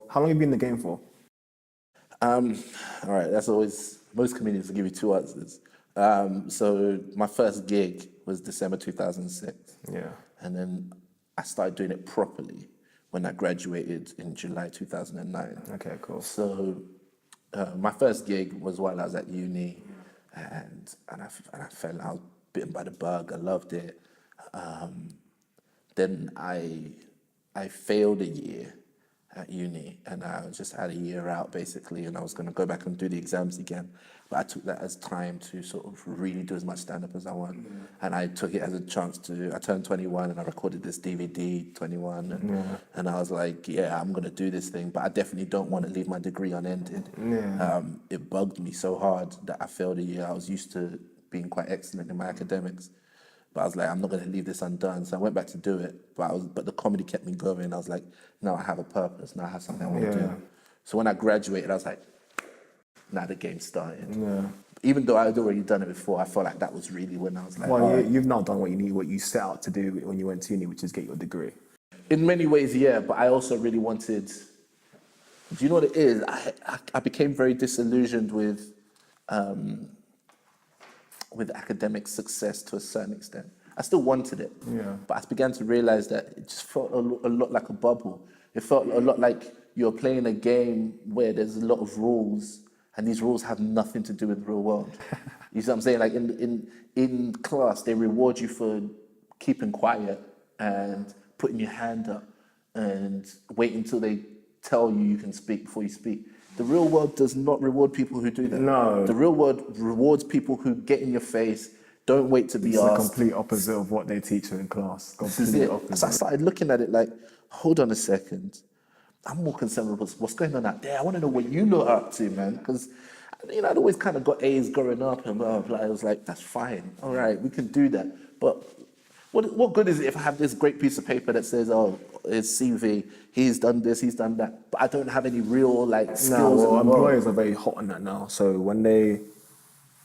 How long have you been in the game for? All right, that's always, most comedians will give you two answers. So my first gig was December 2006. Yeah. And then I started doing it properly when I graduated in July 2009. Okay, cool. So my first gig was while I was at uni, and I fell, I was bitten by the bug. I loved it. Then I failed a year at uni, and I just had a year out basically, and I was going to go back and do the exams again. But I took that as time to sort of really do as much stand-up as I want, and I took it as a chance to. I turned 21 and I recorded this DVD 21, and I was like, yeah, I'm going to do this thing, but I definitely don't want to leave my degree unended. It bugged me so hard that I failed a year. I was used to being quite excellent in my academics. But I was like, I'm not going to leave this undone. So I went back to do it. But the comedy kept me going. I was like, now I have a purpose. Now I have something I want to do. So when I graduated, I was like, now the game's started. Yeah. Even though I had already done it before, I felt like that was really when I was like, Well, all right. you've now done what you set out to do when you went to uni, which is get your degree. In many ways, yeah. But I also really wanted. Do you know what it is? I became very disillusioned with academic success to a certain extent. I still wanted it, but I began to realize that it just felt a lot like a bubble. It felt a lot like you're playing a game where there's a lot of rules, and these rules have nothing to do with the real world. You see what I'm saying? Like in class, they reward you for keeping quiet and putting your hand up and waiting until they tell you can speak before you speak. The real world does not reward people who do that. No. The real world rewards people who get in your face, don't wait to be It's asked. the complete opposite of what they teach you in class. This is Complete it. opposite. So I started looking at it like, hold on a second. I'm more concerned with what's going on out there. I want to know what you lot are up to, man. Because, I'd always kind of got A's growing up and blah, blah. I was like, that's fine. All right, we can do that. But what good is it if I have this great piece of paper that says, oh, it's CV, he's done this, he's done that, but I don't have any real skills. No, well, employers are very hot on that now. So when they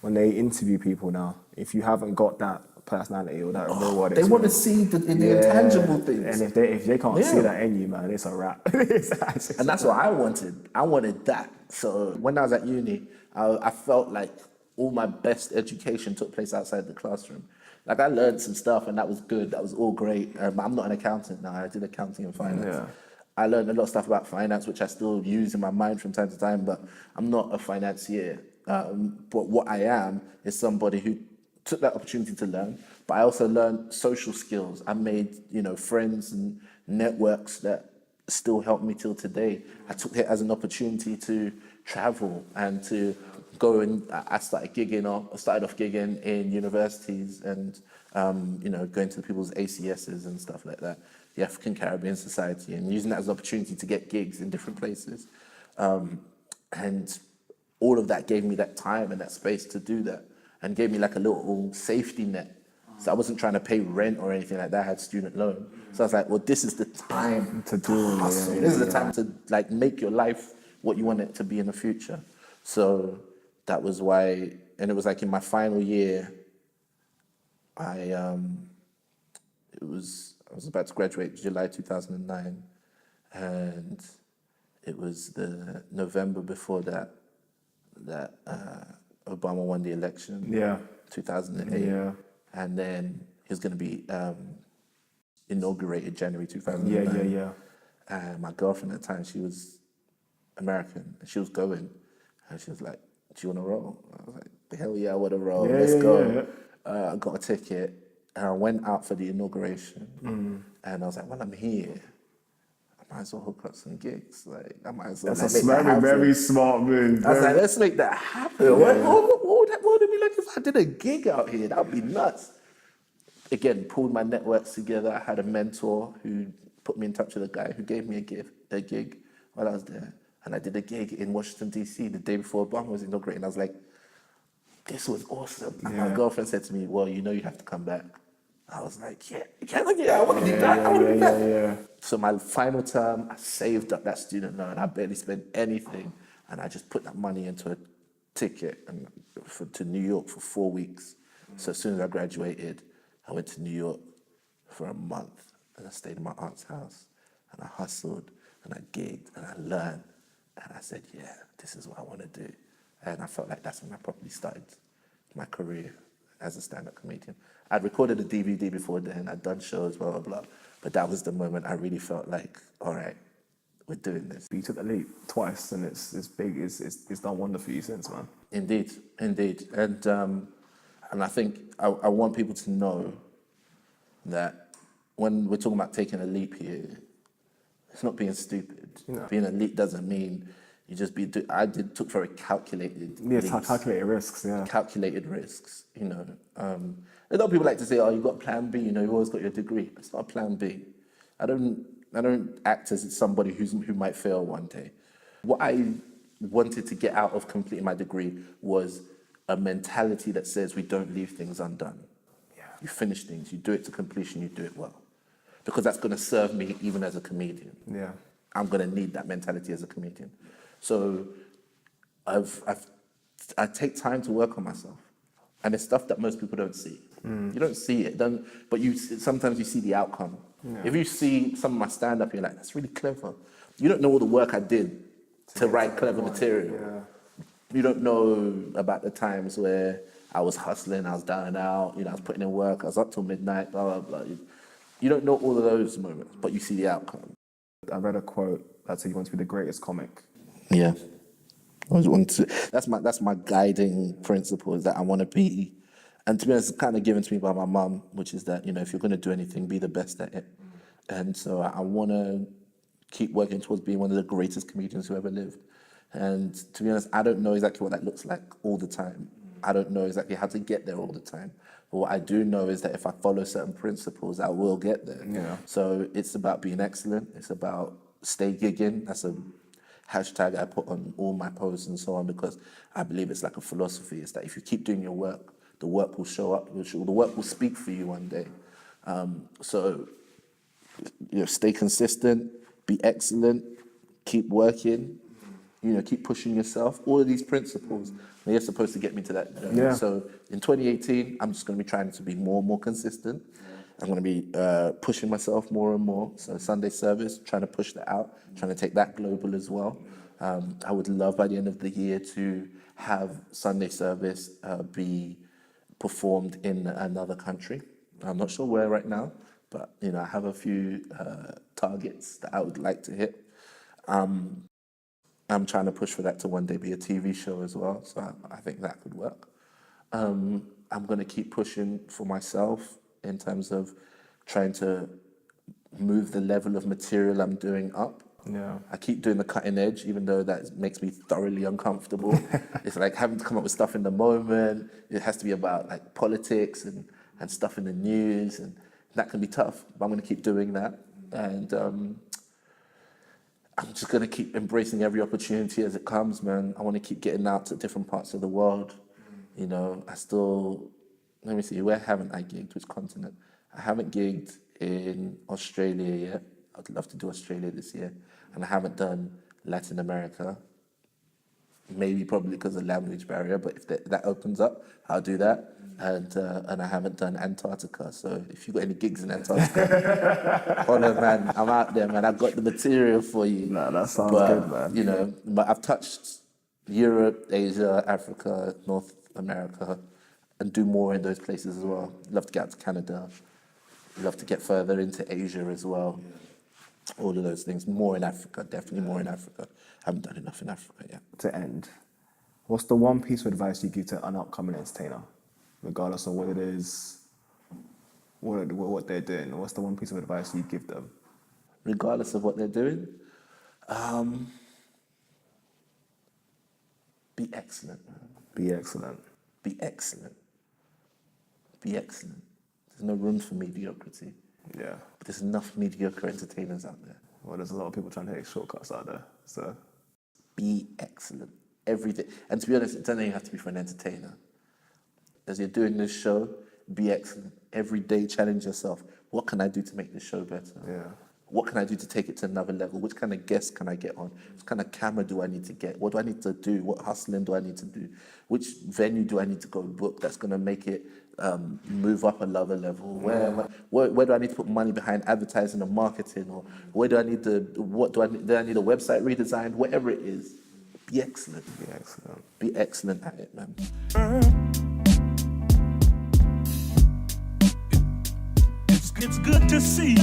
interview people now, if you haven't got that personality or that real world They want to experience, see the intangible things. and if they can't see that in you, man, it's a wrap. And that's what I wanted. I wanted that. So when I was at uni, I felt like all my best education took place outside the classroom. Like I learned some stuff and that was good. That was all great. I'm not an accountant now. I did accounting and finance. Yeah. I learned a lot of stuff about finance, which I still use in my mind from time to time, but I'm not a financier. But what I am is somebody who took that opportunity to learn, but I also learned social skills. I made, friends and networks that still help me till today. I took it as an opportunity to travel and to go, and I started started off gigging in universities and, going to people's ACSs and stuff like that, the African Caribbean Society, and using that as an opportunity to get gigs in different places. And all of that gave me that time and that space to do that, and gave me like a little safety net. So I wasn't trying to pay rent or anything like that. I had student loan. So I was like, well, this is the time To do, hustle. yeah, This is the time to make your life what you want it to be in the future. So that was why, and it was like in my final year, I was about to graduate July 2009, and it was the November before that Obama won the election. Yeah. 2008. Yeah. And then he was going to be inaugurated January 2009. Yeah. And my girlfriend at the time, she was American, and she was going, and she was like, "Do you want to roll?" I was like, "Hell yeah, I want to roll. Let's go." I got a ticket, and I went out for the inauguration, and I was like, "When I'm here, I might as well hook up some gigs. Like, I might as well." That's make a that happen. very smart move. I was like, let's make that happen. What would it be like if I did a gig out here? That would be nuts. Again, pulled my networks together. I had a mentor who put me in touch with a guy who gave me a gig while I was there. And I did a gig in Washington, D.C. the day before Obama was inaugurated. And I was like, this was awesome. And my girlfriend said to me, well, you have to come back. I was like, yeah, I want to be back. I want to be back. Yeah. So my final term, I saved up that student loan. I barely spent anything. And I just put that money into a ticket to New York for 4 weeks. So as soon as I graduated, I went to New York for a month. And I stayed in my aunt's house. And I hustled. and I gigged and I learned. And I said, yeah, this is what I want to do. And I felt like that's when I properly started my career as a stand-up comedian. I'd recorded a DVD before then, I'd done shows, blah, blah, blah. But that was the moment I really felt like, all right, we're doing this. But you took the leap twice, and it's big. It's done wonder for you since, man. Indeed, indeed. And I think I want people to know that when we're talking about taking a leap here, it's not being stupid. No. Being a leap doesn't mean you just took very calculated leaps. Calculated risks, yeah. Calculated risks, you know. A lot of people like to say, oh, you've got plan B, you know, you've always got your degree. It's not a plan B. I don't act as somebody who might fail one day. What I wanted to get out of completing my degree was a mentality that says we don't leave things undone. Yeah. You finish things, you do it to completion, you do it well. Because that's going to serve me even as a comedian. Yeah. I'm going to need that mentality as a comedian. So I take time to work on myself. And it's stuff that most people don't see. You don't see it, but sometimes you see the outcome. Yeah. If you see some of my stand-up, you're like, that's really clever. You don't know all the work I did to write clever material. Yeah. You don't know about the times where I was hustling, I was down and out, you know, I was putting in work, I was up till midnight, blah, blah, blah. You don't know all of those moments, but you see the outcome. I read a quote that said you want to be the greatest comic. Yeah. I always wanted to, that's my guiding principle, is that I want to be, and to be honest, it's kind of given to me by my mum, which is that, you know, if you're going to do anything, be the best at it. And so I want to keep working towards being one of the greatest comedians who ever lived. And to be honest, I don't know exactly what that looks like all the time. I don't know exactly how to get there all the time. But what I do know is that if I follow certain principles, I will get there. Yeah. So it's about being excellent. It's about stay gigging. That's a hashtag I put on all my posts and so on, because I believe it's like a philosophy. It's that if you keep doing your work, the work will show up. The work will speak for you one day. So, you know, stay consistent, be excellent, keep working, you know, keep pushing yourself. All of these principles, they're supposed to get me to that journey. Yeah. So in 2018, I'm just going to be trying to be more and more consistent. I'm going to be pushing myself more and more. So Sunday service, trying to push that out, trying to take that global as well. I would love by the end of the year to have Sunday service be performed in another country. I'm not sure where right now, but you know, I have a few targets that I would like to hit. I'm trying to push for that to one day be a TV show as well, so I think that could work. I'm going to keep pushing for myself in terms of trying to move the level of material I'm doing up. Yeah. I keep doing the cutting edge, even though that makes me thoroughly uncomfortable. It's like having to come up with stuff in the moment. It has to be about like politics and stuff in the news, and that can be tough, but I'm going to keep doing that. And I'm just going to keep embracing every opportunity as it comes, man. I want to keep getting out to different parts of the world. You know, let me see, where haven't I gigged? Which continent? I haven't gigged in Australia yet. I'd love to do Australia this year. And I haven't done Latin America. Maybe probably because of language barrier, but if that opens up, I'll do that. And I haven't done Antarctica. So if you've got any gigs in Antarctica, holler, man, I'm out there, man. I've got the material for you. Nah, that sounds good, man. You know, but I've touched Europe, Asia, Africa, North America, and do more in those places as well. Love to get out to Canada. Love to get further into Asia as well. All of those things. More in Africa, definitely more in Africa. I haven't done enough in Africa yet. To end, what's the one piece of advice you give to an upcoming entertainer, regardless of what it is, what they're doing? What's the one piece of advice you give them? Regardless of what they're doing, be excellent, man. Be excellent. Be excellent. Be excellent. There's no room for mediocrity. Yeah. But there's enough mediocre entertainers out there. Well, there's a lot of people trying to take shortcuts out there. So be excellent. Every day. And to be honest, it doesn't even have to be for an entertainer. As you're doing this show, be excellent. Every day, challenge yourself. What can I do to make this show better? yeah. What can I do to take it to another level? Which kind of guests can I get on? Which kind of camera do I need to get? What do I need to do? What hustling do I need to do? Which venue do I need to go book that's going to make it move up another level? Where do I need to put money behind advertising and marketing, or where do I need to? What do I need? Do I need a website redesigned? Whatever it is, be excellent. Be excellent. Be excellent at it, man. It's good to see.